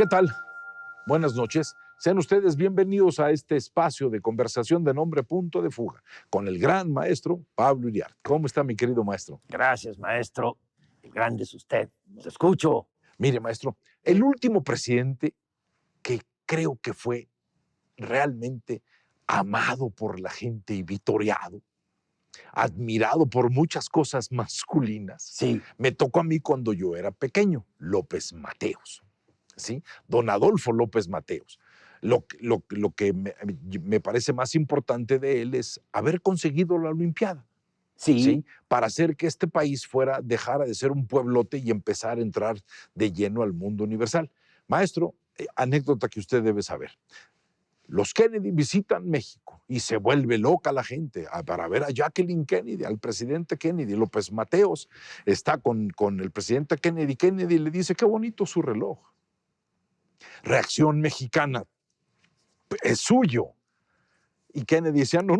¿Qué tal? Buenas noches. Sean ustedes bienvenidos a este espacio de conversación de nombre Punto de Fuga con el gran maestro Pablo Iriart. ¿Cómo está, mi querido maestro? Gracias, maestro. El grande es usted. Los escucho. Mire, maestro, el último presidente que creo que fue realmente amado por la gente y vitoreado, admirado por muchas cosas masculinas, Sí. me tocó a mí cuando yo era pequeño, López Mateos, ¿sí? Don Adolfo López Mateos. Lo que me parece más importante de él es haber conseguido la Olimpiada. Sí. ¿Sí? Para hacer que este país dejara de ser un pueblote y empezar a entrar de lleno al mundo universal. Maestro, anécdota que usted debe saber. Los Kennedy visitan México y se vuelve loca la gente para ver a Jacqueline Kennedy, al presidente Kennedy. López Mateos está con el presidente Kennedy. Kennedy le dice, qué bonito su reloj. Reacción mexicana, es suyo. Y Kennedy decía, no,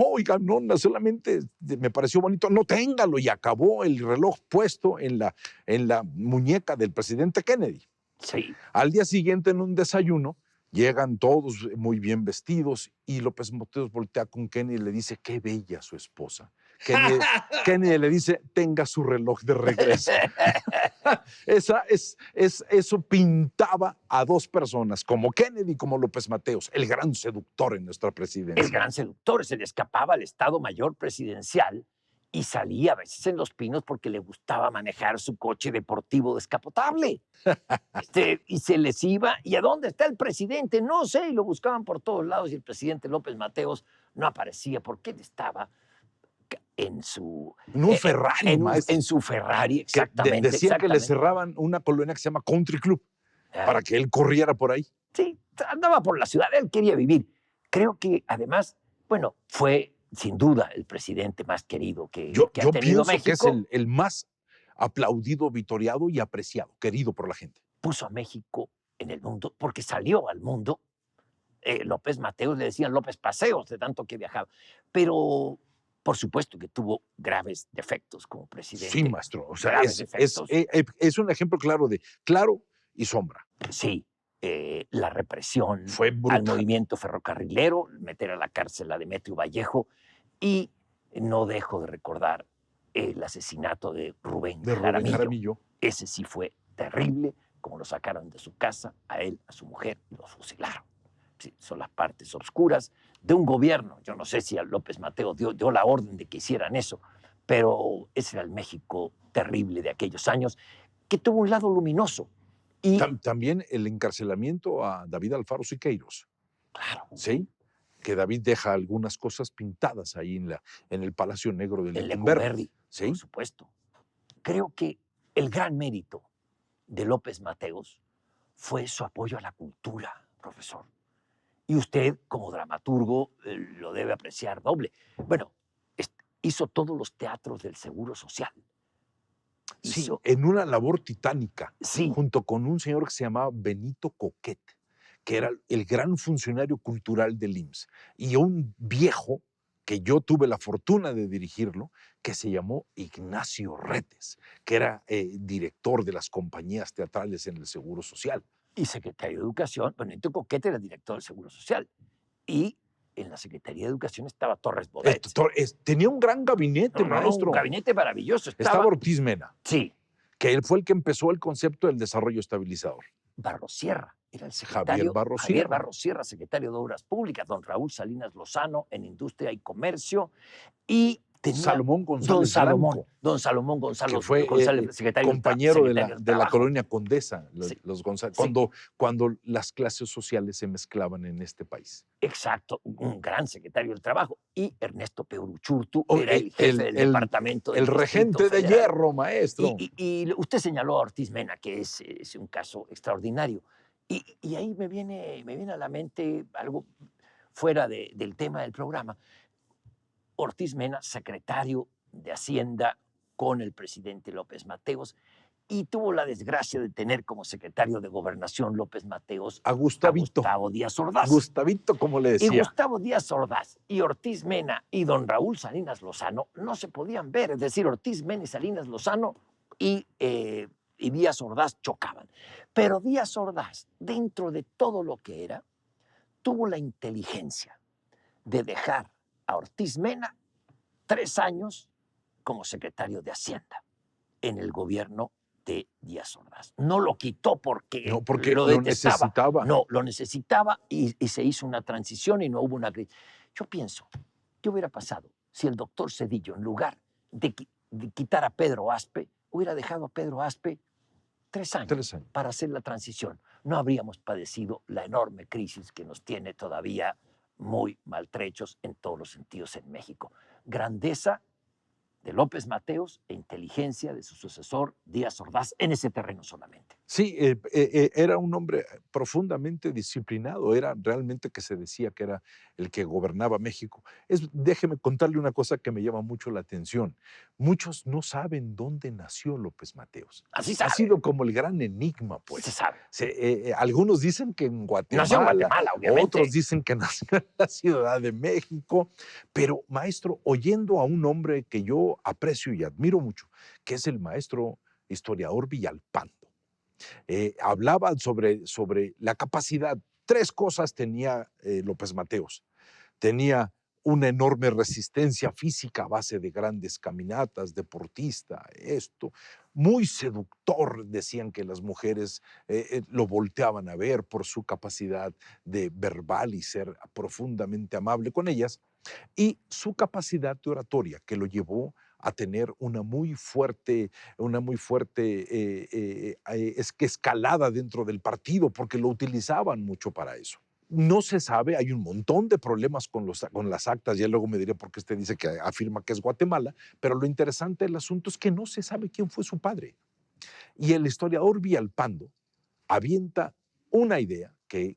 oiga, no, solamente me pareció bonito, no, téngalo, y acabó el reloj puesto en la muñeca del presidente Kennedy. Sí. Al día siguiente, en un desayuno, llegan todos muy bien vestidos y López Mateos voltea con Kennedy y le dice, qué bella su esposa. Kennedy le dice, tenga su reloj de regreso. Eso pintaba a dos personas, como Kennedy y como López Mateos, el gran seductor en nuestra presidencia. El gran seductor. Se le escapaba al Estado Mayor Presidencial y salía a veces en Los Pinos porque le gustaba manejar su coche deportivo descapotable. Y se les iba. ¿Y a dónde está el presidente? No sé. Y lo buscaban por todos lados y el presidente López Mateos no aparecía porque él estaba en su... un Ferrari, maestro. En su Ferrari, exactamente. Decían que le cerraban una colonia que se llama Country Club para que él corriera por ahí. Sí, andaba por la ciudad, él quería vivir. Creo que además, bueno, fue sin duda el presidente más querido que ha tenido México. Yo pienso que es el más aplaudido, vitoreado y apreciado, querido por la gente. Puso a México en el mundo porque salió al mundo. López Mateos le decían López Paseos de tanto que viajaba. Pero por supuesto que tuvo graves defectos como presidente. Sí, maestro. O sea, es un ejemplo claro de claro y sombra. Sí. La represión fue brutal. Al movimiento ferrocarrilero, meter a la cárcel a Demetrio Vallejo, y no dejo de recordar el asesinato de Rubén Jaramillo. Ese sí fue terrible, como lo sacaron de su casa, a él, a su mujer, y los fusilaron. Sí, son las partes oscuras de un gobierno. Yo no sé si a López Mateos dio la orden de que hicieran eso, pero ese era el México terrible de aquellos años, que tuvo un lado luminoso. Y también el encarcelamiento a David Alfaro Siqueiros. Claro. Sí, que David deja algunas cosas pintadas ahí en el Palacio Negro de Lecumberri. ¿Sí? Por supuesto. Creo que el gran mérito de López Mateos fue su apoyo a la cultura, profesor. Y usted, como dramaturgo, lo debe apreciar doble. Bueno, hizo todos los teatros del Seguro Social. Sí, en una labor titánica, sí, junto con un señor que se llamaba Benito Coquet, que era el gran funcionario cultural del IMSS, y un viejo que yo tuve la fortuna de dirigirlo, que se llamó Ignacio Retes, que era director de las compañías teatrales en el Seguro Social. Y secretario de Educación. Benito Coquet era director del Seguro Social. Y en la Secretaría de Educación estaba Torres Bodet. Tenía un gran gabinete, maestro. Un gabinete maravilloso. Estaba Ortiz Mena. Sí. Que él fue el que empezó el concepto del desarrollo estabilizador. Barrosierra era el secretario. Javier Barrosierra, secretario de Obras Públicas. Don Raúl Salinas Lozano en Industria y Comercio. Y tenía Salomón González Blanco, Don Salomón González, que fue secretario compañero de la colonia Condesa, sí. los González, cuando las clases sociales se mezclaban en este país. Exacto, un gran secretario del Trabajo. Y Ernesto Peuruchurtu era el jefe del departamento. El regente de hierro, maestro. Y usted señaló a Ortiz Mena, que es un caso extraordinario. Y ahí me viene a la mente algo fuera del tema del programa. Ortiz Mena, secretario de Hacienda con el presidente López Mateos, y tuvo la desgracia de tener como secretario de Gobernación López Mateos a Gustavito Díaz Ordaz. Gustavito, como le decía. Y Gustavo Díaz Ordaz y Ortiz Mena y don Raúl Salinas Lozano no se podían ver, es decir, Ortiz Mena y Salinas Lozano y y Díaz Ordaz chocaban. Pero Díaz Ordaz, dentro de todo lo que era, tuvo la inteligencia de dejar a Ortiz Mena 3 años como secretario de Hacienda en el gobierno de Díaz Ordaz. No lo quitó porque, no, porque lo necesitaba. No, lo necesitaba y se hizo una transición y no hubo una crisis. Yo pienso, ¿qué hubiera pasado si el doctor Zedillo, en lugar de quitar a Pedro Aspe, hubiera dejado a Pedro Aspe 3 años para hacer la transición? No habríamos padecido la enorme crisis que nos tiene todavía muy maltrechos en todos los sentidos en México. Grandeza de López Mateos e inteligencia de su sucesor Díaz Ordaz en ese terreno solamente. Sí, era un hombre profundamente disciplinado, era realmente que se decía que era el que gobernaba México. Déjeme contarle una cosa que me llama mucho la atención. Muchos no saben dónde nació López Mateos. Así sabe. Ha sido como el gran enigma, pues. Se sabe. Algunos dicen que en Guatemala, nació en Guatemala, obviamente. Otros dicen que nació en la Ciudad de México. Pero, maestro, oyendo a un hombre que yo aprecio y admiro mucho, que es el maestro historiador Villalpando, hablaba sobre la capacidad. 3 cosas tenía López Mateos. Tenía una enorme resistencia física a base de grandes caminatas, deportista, muy seductor. Decían que las mujeres lo volteaban a ver por su capacidad de verbal y ser profundamente amable con ellas, y su capacidad de oratoria, que lo llevó a tener una muy fuerte escalada dentro del partido, porque lo utilizaban mucho para eso. No se sabe, hay un montón de problemas con las actas, ya luego me diré por qué usted dice que afirma que es Guatemala, pero lo interesante del asunto es que no se sabe quién fue su padre. Y el historiador Villalpando avienta una idea que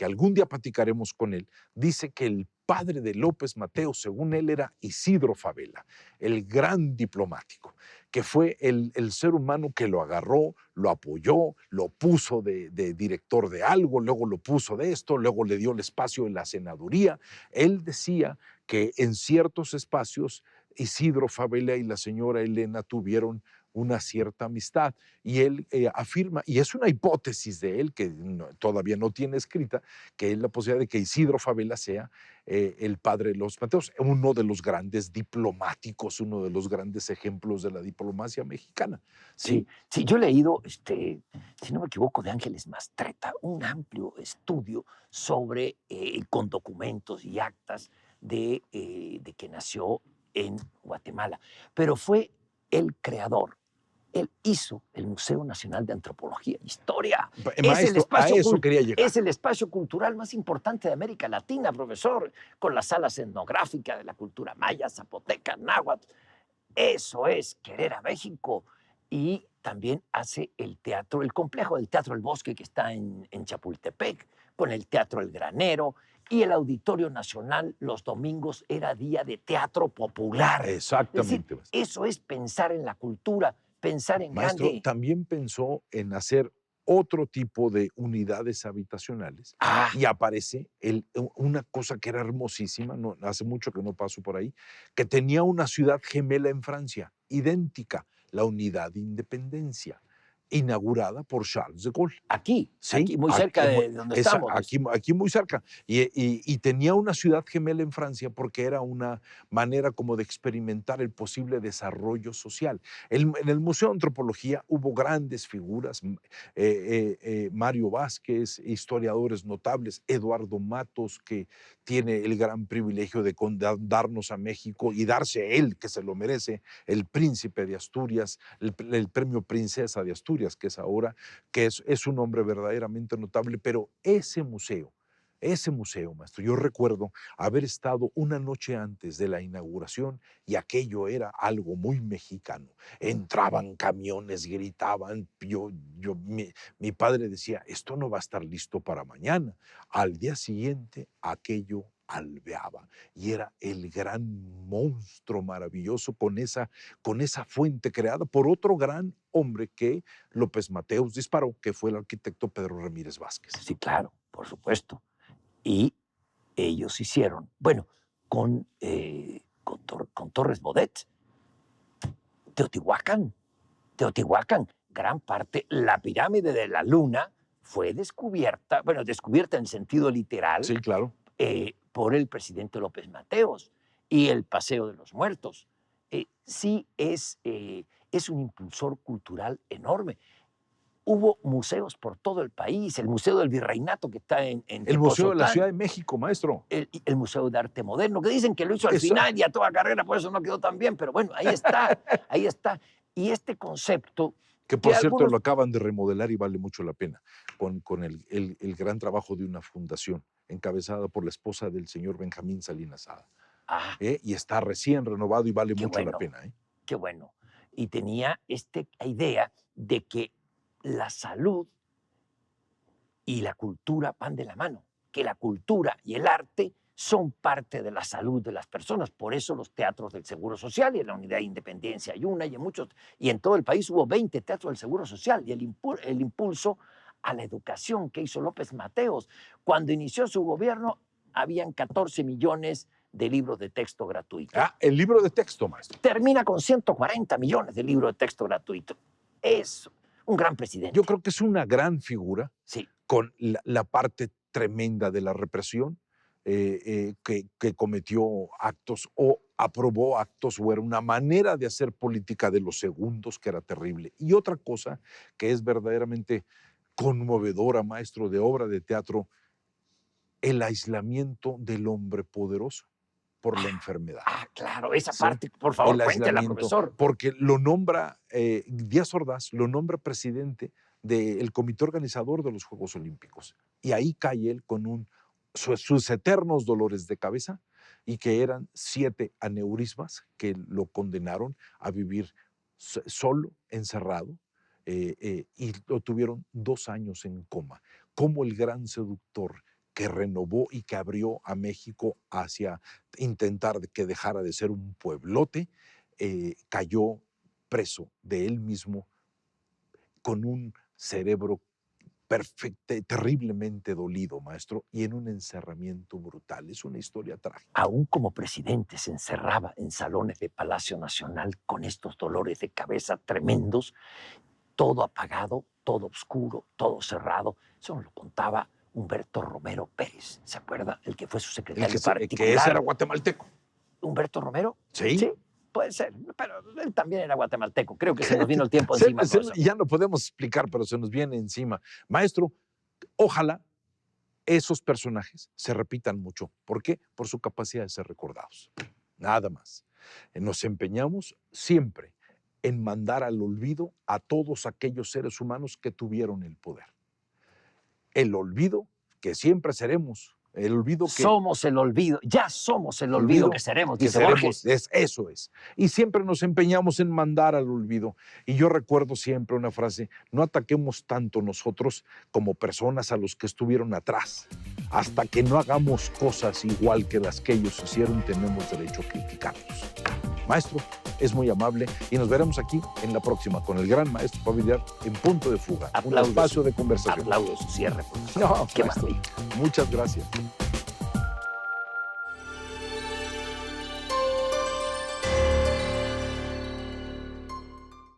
algún día platicaremos con él. Dice que el padre de López Mateos, según él, era Isidro Fabela, el gran diplomático, que fue el ser humano que lo agarró, lo apoyó, lo puso de director de algo, luego lo puso de esto, luego le dio el espacio en la senaduría. Él decía que en ciertos espacios Isidro Fabela y la señora Elena tuvieron una cierta amistad, y él afirma, y es una hipótesis de él que todavía no tiene escrita, que es la posibilidad de que Isidro Fabela sea el padre de los Mateos, uno de los grandes diplomáticos, uno de los grandes ejemplos de la diplomacia mexicana. Sí, yo he leído, si no me equivoco, de Ángeles Mastretta, un amplio estudio sobre, con documentos y actas de que nació en Guatemala, pero fue el creador. Él hizo el Museo Nacional de Antropología e Historia. Maestro, a eso quería llegar. Es el espacio cultural más importante de América Latina, profesor, con las salas etnográficas de la cultura maya, zapoteca, náhuatl. Eso es querer a México. Y también hace el teatro, el complejo del Teatro El Bosque, que está en Chapultepec, con el Teatro El Granero, y el Auditorio Nacional los domingos era día de teatro popular. Exactamente. Es decir, eso es pensar en la cultura, pensar en Maestro, grande. también pensó en hacer otro tipo de unidades habitacionales, y aparece una cosa que era hermosísima, hace mucho que no paso por ahí, que tenía una ciudad gemela en Francia, idéntica, la Unidad de Independencia, inaugurada por Charles de Gaulle. Aquí, sí, aquí muy cerca de donde estamos. Aquí muy cerca. Y tenía una ciudad gemela en Francia porque era una manera como de experimentar el posible desarrollo social. En el Museo de Antropología hubo grandes figuras, Mario Vázquez, historiadores notables, Eduardo Matos, que tiene el gran privilegio de darnos a México y darse a él, que se lo merece, el príncipe de Asturias, el premio Princesa de Asturias, que es ahora, que es un hombre verdaderamente notable. Pero ese museo, maestro, yo recuerdo haber estado una noche antes de la inauguración y aquello era algo muy mexicano. Entraban camiones, gritaban, mi padre decía, esto no va a estar listo para mañana. Al día siguiente, aquello albeaba y era el gran monstruo maravilloso con esa fuente creada por otro gran hombre que López Mateos disparó, que fue el arquitecto Pedro Ramírez Vázquez. Sí, claro, por supuesto. Y ellos hicieron, bueno, con Torres Bodet, Teotihuacán, gran parte, la pirámide de la Luna fue descubierta, bueno, descubierta en sentido literal, sí, claro, por el presidente López Mateos, y el Paseo de los Muertos. Sí es un impulsor cultural enorme. Hubo museos por todo el país, el Museo del Virreinato que está en el Museo de la Ciudad de México, maestro. El Museo de Arte Moderno, que dicen que lo hizo al final y a toda carrera, por eso no quedó tan bien, pero bueno, ahí está, ahí está. Y este concepto... Que por cierto lo acaban de remodelar y vale mucho la pena, con el gran trabajo de una fundación encabezada por la esposa del señor Benjamín Salinas Sada. Y está recién renovado y vale mucho la pena. Qué bueno. Y tenía esta idea de que la salud y la cultura van de la mano, que la cultura y el arte son parte de la salud de las personas. Por eso los teatros del Seguro Social, y en la Unidad de Independencia hay una, y en muchos, y en todo el país hubo 20 teatros del Seguro Social, y el impulso a la educación que hizo López Mateos. Cuando inició su gobierno, habían 14 millones de libros de texto gratuitos. El libro de texto, maestro. Termina con 140 millones de libros de texto gratuitos. Es un gran presidente. Yo creo que es una gran figura, sí, con la parte tremenda de la represión, que cometió actos o aprobó actos, o era una manera de hacer política de los segundos que era terrible. Y otra cosa que es verdaderamente conmovedora, maestro, de obra de teatro, el aislamiento del hombre poderoso por la enfermedad. Claro, esa parte, por favor, cuéntela, profesor. Porque lo nombra, Díaz Ordaz lo nombra presidente del comité organizador de los Juegos Olímpicos. Y ahí cae él con sus eternos dolores de cabeza, y que eran 7 aneurismas que lo condenaron a vivir solo, encerrado, y lo tuvieron 2 años en coma. Como el gran seductor que renovó y que abrió a México hacia intentar que dejara de ser un pueblote, cayó preso de él mismo con un cerebro terriblemente dolido, maestro, y en un encerramiento brutal. Es una historia trágica. Aún como presidente se encerraba en salones de Palacio Nacional con estos dolores de cabeza tremendos, todo apagado, todo oscuro, todo cerrado. Eso nos lo contaba Humberto Romero Pérez, ¿se acuerda? El que fue su secretario particular. Que ese era guatemalteco. ¿Humberto Romero? Sí. Sí, puede ser, pero él también era guatemalteco. Creo que se nos vino el tiempo encima. Ya no podemos explicar, pero se nos viene encima. Maestro, ojalá esos personajes se repitan mucho. ¿Por qué? Por su capacidad de ser recordados. Nada más. Nos empeñamos siempre en mandar al olvido a todos aquellos seres humanos que tuvieron el poder. El olvido que siempre seremos, el olvido que... Somos el olvido, ya somos el olvido que seremos, dice Borges. Eso es. Y siempre nos empeñamos en mandar al olvido. Y yo recuerdo siempre una frase: no ataquemos tanto nosotros como personas a los que estuvieron atrás. Hasta que no hagamos cosas igual que las que ellos hicieron, tenemos derecho a criticarlos. Maestro, es muy amable y nos veremos aquí en la próxima con el gran maestro familiar en Punto de Fuga. Aplausos, un espacio de conversación. Aplausos, cierre, profesor. No, qué maravilla. Muchas gracias.